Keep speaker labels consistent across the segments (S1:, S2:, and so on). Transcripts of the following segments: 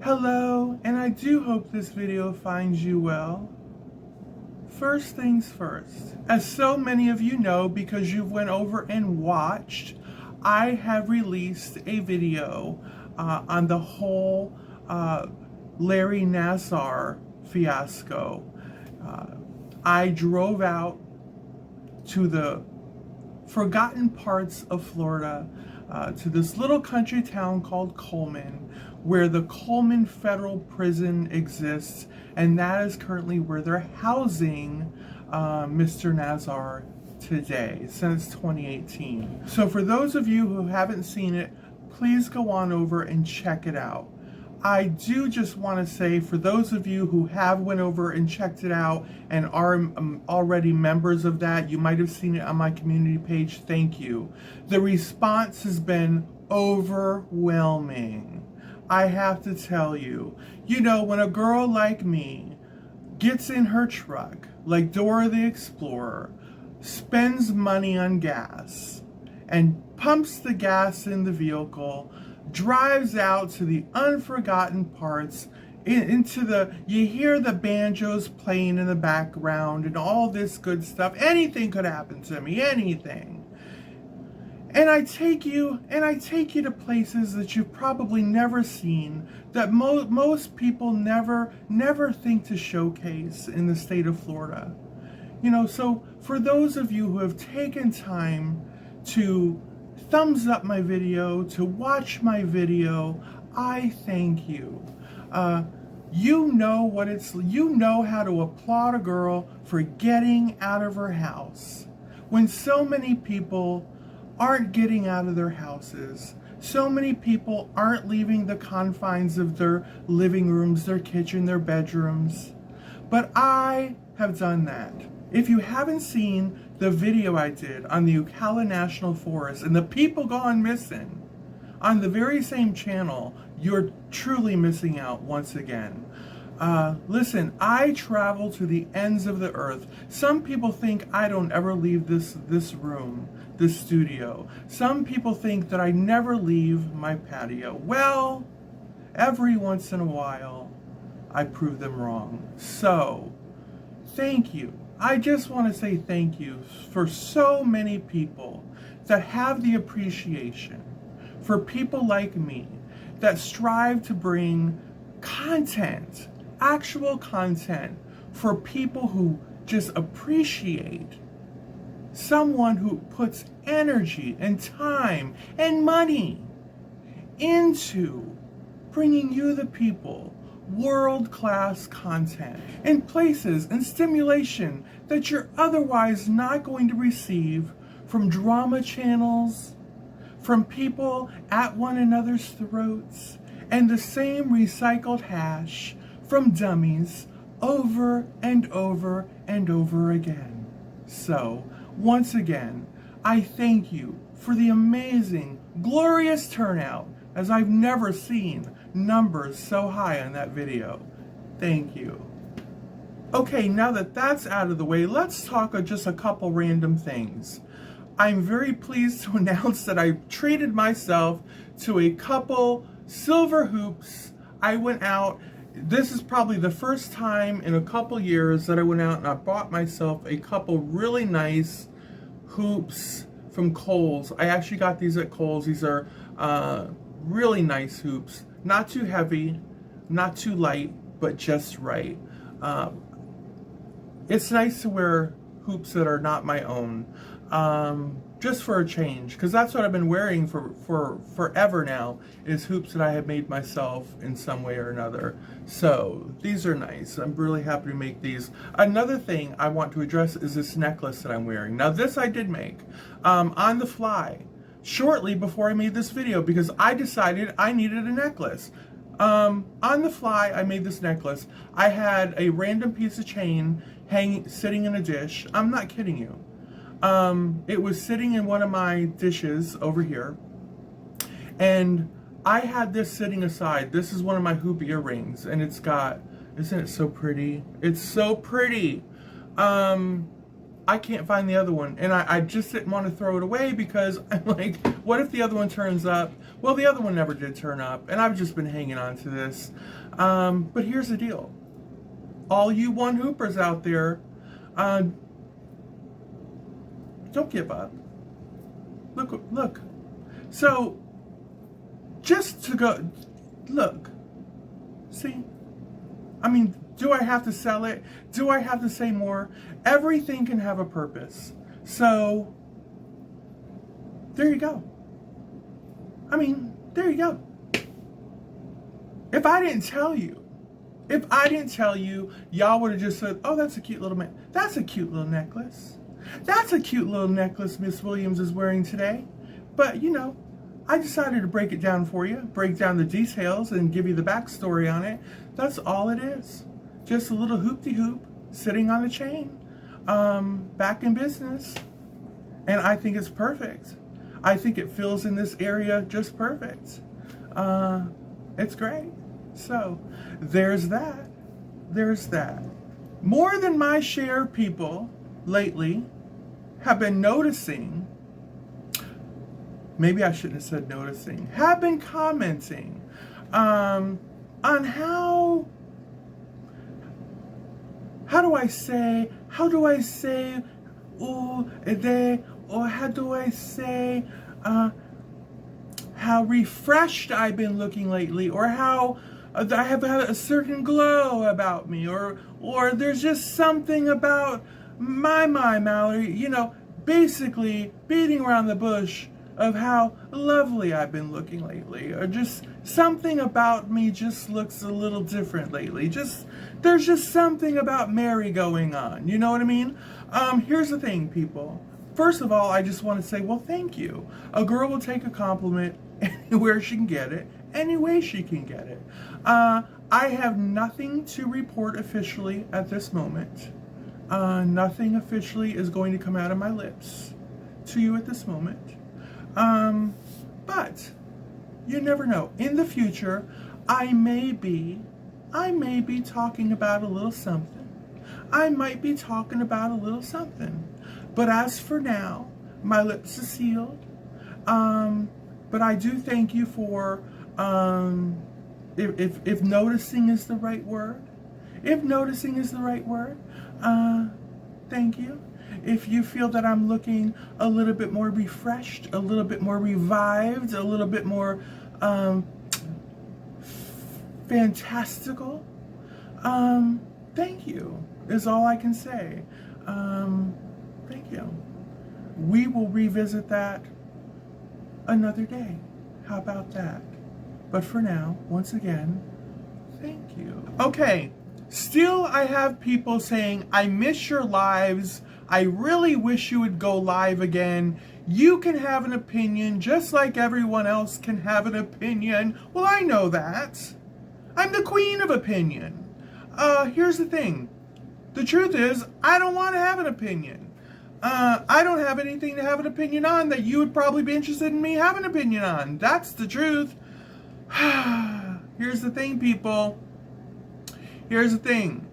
S1: Hello, and I do hope this video finds you well. First things first, as so many of you know because you've went over and watched, I have released a video on the whole Larry Nassar fiasco. I drove out to the forgotten parts of Florida, to this little country town called Coleman, where the Coleman Federal Prison exists, and that is currently where they're housing Mr. Nassar today, since 2018. So for those of you who haven't seen it, please go on over and check it out. I do just want to say, for those of you who have went over and checked it out and are already members of that, you might have seen it on my community page, thank you. The response has been overwhelming. I have to tell you, when a girl like me gets in her truck, like Dora the Explorer, spends money on gas, and pumps the gas in the vehicle, drives out to the unforgotten parts, you hear the banjos playing in the background and all this good stuff. Anything could happen to me, anything. And I take you to places that you've probably never seen, that most people never think to showcase in the state of Florida. So for those of you who have taken time to thumbs up my video, to watch my video, I thank you. You know how to applaud a girl for getting out of her house when so many people aren't getting out of their houses. So many people aren't leaving the confines of their living rooms, their kitchen, their bedrooms. But I have done that. If you haven't seen the video I did on the Ocala National Forest and the people gone missing on the very same channel, you're truly missing out once again. Listen, I travel to the ends of the earth. Some people think I don't ever leave this room, this studio. Some people think that I never leave my patio. Well, every once in a while, I prove them wrong. So, thank you. I just want to say thank you for so many people that have the appreciation for people like me that strive to bring content, actual content, for people who just appreciate someone who puts energy and time and money into bringing you, the people, world-class content in places and stimulation that you're otherwise not going to receive from drama channels, from people at one another's throats, and the same recycled hash from dummies over and over and over again. So, once again, I thank you for the amazing, glorious turnout, as I've never seen numbers so high on that video. Thank you. Okay, now that that's out of the way, let's talk just a couple random things. I'm very pleased to announce that I treated myself to a couple silver hoops. I went out, this is probably the first time in a couple years that I went out and I bought myself a couple really nice hoops from Kohl's. I actually got these at Kohl's. These are really nice hoops. Not too heavy, not too light, but just right. It's nice to wear hoops that are not my own, just for a change, because that's what I've been wearing for forever now, is hoops that I have made myself in some way or another. So these are nice. I'm really happy to make these. Another thing I want to address is this necklace that I'm wearing. Now this I did make on the fly, shortly before I made this video, because I decided I needed a necklace. On the fly, I made this necklace. I had a random piece of chain sitting in a dish. I'm not kidding you. It was sitting in one of my dishes over here, and I had this sitting aside. This is one of my hoop earrings, and it's got, isn't it so pretty? It's so pretty. I can't find the other one. And I just didn't want to throw it away because I'm like, what if the other one turns up? Well, the other one never did turn up, and I've just been hanging on to this. But here's the deal. All you one hoopers out there, don't give up. Look. So, just to go, look, see, I mean, do I have to sell it? Do I have to say more? Everything can have a purpose. So, there you go. I mean, there you go. If I didn't tell you, y'all would have just said, oh, that's a cute little man. That's a cute little necklace. That's a cute little necklace Miss Williams is wearing today. But, you know, I decided to break it down for you, break down the details, and give you the backstory on it. That's all it is. Just a little hoop-de-hoop sitting on a chain, back in business. And I think it's perfect. I think it fills in this area just perfect. It's great. So, there's that. There's that. More than my share of people lately have been noticing, maybe I shouldn't have said noticing, have been commenting on how do I say, how refreshed I've been looking lately, or how I have had a certain glow about me, or there's just something about my Mallory, you know, basically beating around the bush of how lovely I've been looking lately, or just something about me just looks a little different lately. There's just something about Mary going on, you know what I mean? Here's the thing, people. First of all, I just want to say, well, thank you. A girl will take a compliment anywhere she can get it, any way she can get it. I have nothing to report officially at this moment. Nothing officially is going to come out of my lips to you at this moment. But you never know. In the future, I may be talking about a little something. I might be talking about a little something. But as for now, my lips are sealed. But I do thank you for, if noticing is the right word. If noticing is the right word, thank you. If you feel that I'm looking a little bit more refreshed, a little bit more revived, a little bit more fantastical, thank you, is all I can say. Thank you. We will revisit that another day. How about that? But for now, once again, thank you. Okay, still I have people saying, I miss your lives. I really wish you would go live again. You can have an opinion just like everyone else can have an opinion. Well, I know that. I'm the queen of opinion. Here's the thing. The truth is, I don't want to have an opinion. I don't have anything to have an opinion on that you would probably be interested in me having an opinion on. That's the truth. Here's the thing, people. Here's the thing.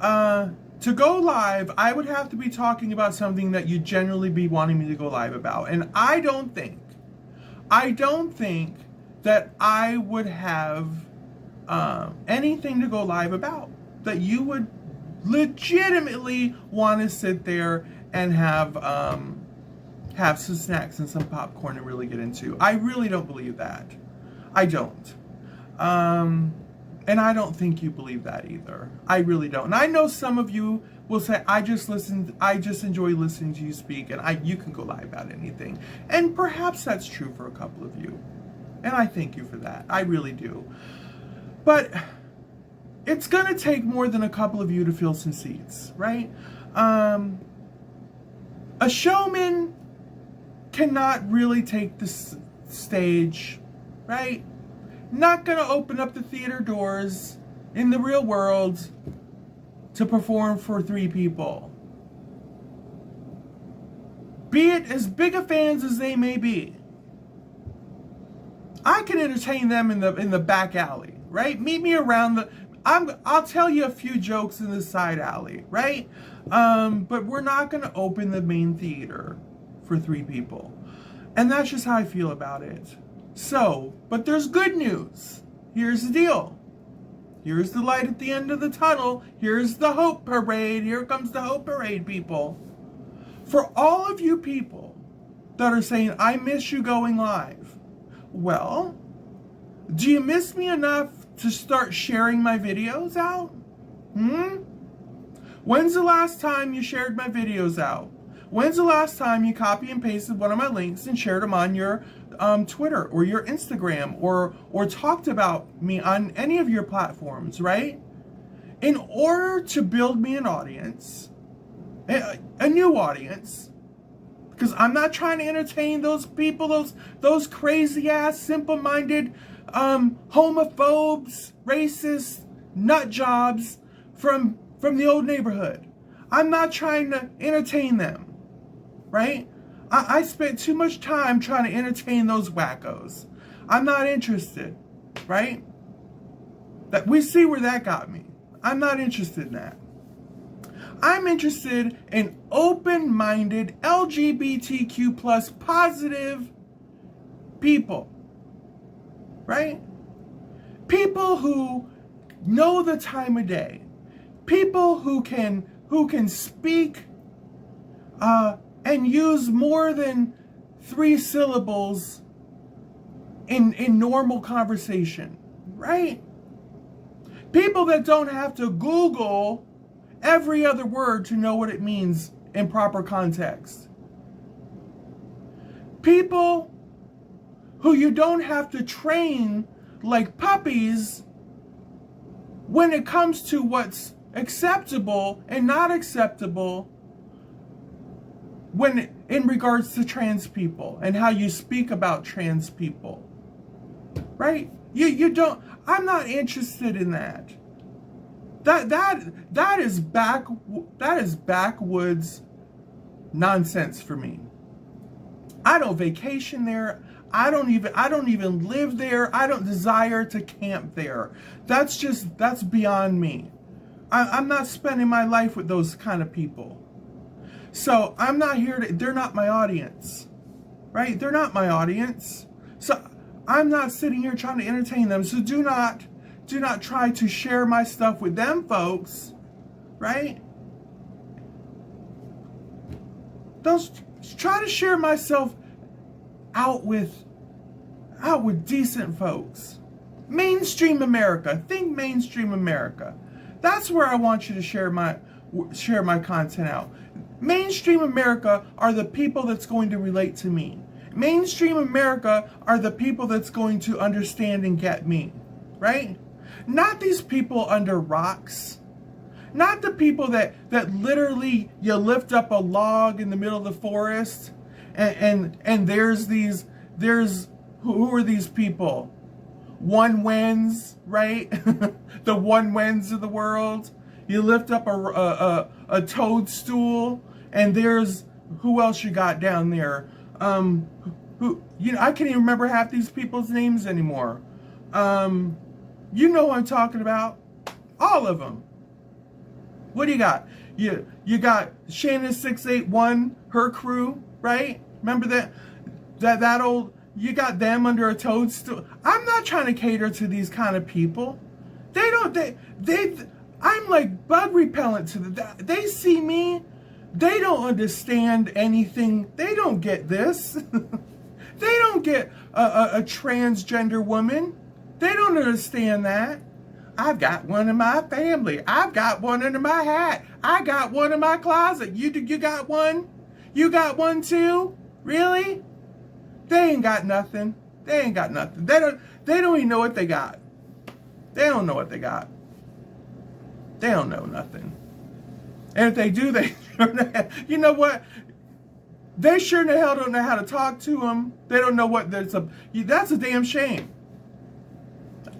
S1: To go live, I would have to be talking about something that you'd generally be wanting me to go live about. And I don't think that I would have anything to go live about that you would legitimately want to sit there and have some snacks and some popcorn and really get into. I really don't believe that. I don't. And I don't think you believe that either. I really don't. And I know some of you will say, I just enjoy listening to you speak, and you can go live about anything. And perhaps that's true for a couple of you. And I thank you for that. I really do. But it's going to take more than a couple of you to fill some seats, right? A showman cannot really take the stage, right? Not going to open up the theater doors in the real world to perform for 3 people. Be it as big a fans as they may be. I can entertain them in the back alley, right? Meet me around I'll tell you a few jokes in the side alley, right? But we're not going to open the main theater for 3 people. And that's just how I feel about it. So, but there's good news. Here's the deal. Here's the light at the end of the tunnel. Here's the hope parade. Here comes the hope parade, people. For all of you people that are saying, I miss you going live. Well, do you miss me enough to start sharing my videos out? When's the last time you shared my videos out? When's the last time you copy and pasted one of my links and shared them on your Twitter or your Instagram or talked about me on any of your platforms, right? In order to build me an audience, a new audience, because I'm not trying to entertain those people, those crazy ass, simple-minded, homophobes, racist, nut jobs from the old neighborhood. I'm not trying to entertain them, right? I spent too much time trying to entertain those wackos. I'm not interested, right? That we see where that got me. I'm not interested in that. I'm interested in open-minded, LGBTQ plus positive people, right? People who know the time of day. People who can speak and use more than 3 syllables in normal conversation, right? People that don't have to Google every other word to know what it means in proper context. People who you don't have to train like puppies when it comes to what's acceptable and not acceptable when in regards to trans people and how you speak about trans people, right? You don't. I'm not interested in that. That is backwoods nonsense for me. I don't vacation there. I don't even live there. I don't desire to camp there. That's beyond me. I'm not spending my life with those kind of people. So I'm not here to, they're not my audience, right? They're not my audience. So I'm not sitting here trying to entertain them. So do not try to share my stuff with them folks, right? Try to share myself out with decent folks. Mainstream America. Think mainstream America. That's where I want you to share my content out. Mainstream America are the people that's going to relate to me. Mainstream America are the people that's going to understand and get me, right? Not these people under rocks. Not the people that literally you lift up a log in the middle of the forest and there's who are these people? One wins, right? The one wins of the world. You lift up a toadstool and there's who else you got down there? I can't even remember half these people's names anymore. You know what I'm talking about. All of them. What do you got? You got Shannon 681, her crew, right? Remember that old, you got them under a toadstool. I'm not trying to cater to these kind of people. I'm like bug repellent to them. They see me, they don't understand anything. They don't get this. They don't get a transgender woman. They don't understand that. I've got one in my family. I've got one under my hat. I got one in my closet. You got one? You got one too? Really? They ain't got nothing. They ain't got nothing. They don't even know what they got. They don't know what they got. They don't know nothing. And if they do, you know what? They sure in the hell don't know how to talk to them. They don't know what that's a damn shame.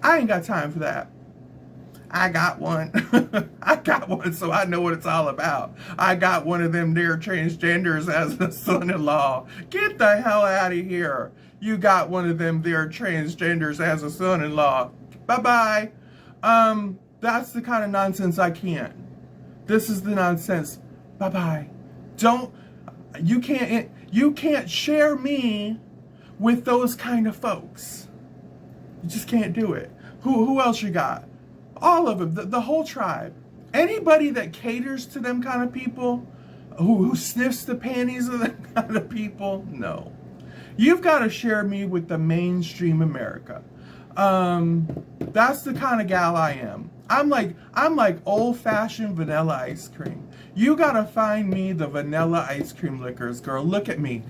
S1: I ain't got time for that. I got one. I got one, so I know what it's all about. I got one of them there transgenders as a son-in-law. Get the hell out of here. You got one of them there transgenders as a son-in-law. Bye-bye. That's the kind of nonsense I can't. This is the nonsense. Bye-bye. You can't share me with those kind of folks. You just can't do it. Who else you got? All of them, the whole tribe. Anybody that caters to them kind of people, who sniffs the panties of them kind of people, no. You've got to share me with the mainstream America. That's the kind of gal I am. I'm like old-fashioned vanilla ice cream. You gotta find me the vanilla ice cream liquors, girl. Look at me.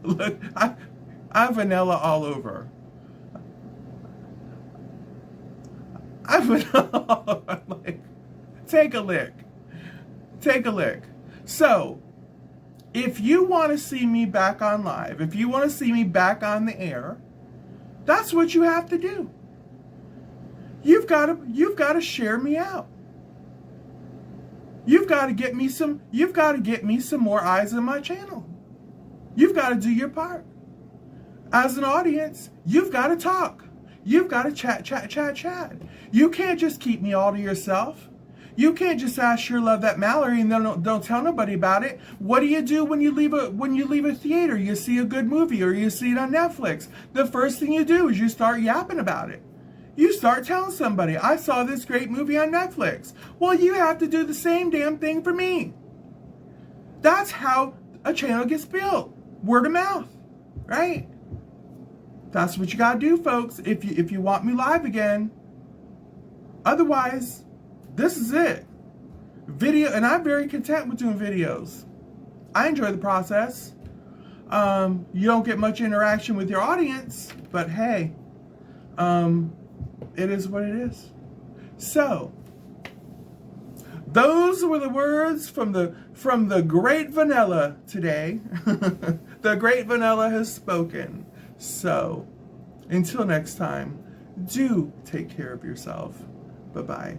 S1: Look, I'm vanilla all over. I'm vanilla all over. I'm like, take a lick. Take a lick. So, if you want to see me back on live, if you want to see me back on the air, that's what you have to do. You've got to share me out. You've got to get me some more eyes on my channel. You've got to do your part. As an audience, you've got to talk. You've got to chat. You can't just keep me all to yourself. You can't just ask your love that Mallory and then don't tell nobody about it. What do you do when you leave a theater? You see a good movie or you see it on Netflix. The first thing you do is you start yapping about it. You start telling somebody, I saw this great movie on Netflix. Well, you have to do the same damn thing for me. That's how a channel gets built. Word of mouth, right? That's what you gotta do, folks, if you want me live again. Otherwise, this is it. Video, and I'm very content with doing videos. I enjoy the process. You don't get much interaction with your audience, but hey, it is what it is. So, those were the words from the great vanilla today. The great vanilla has spoken. So, until next time, do take care of yourself. Bye-bye.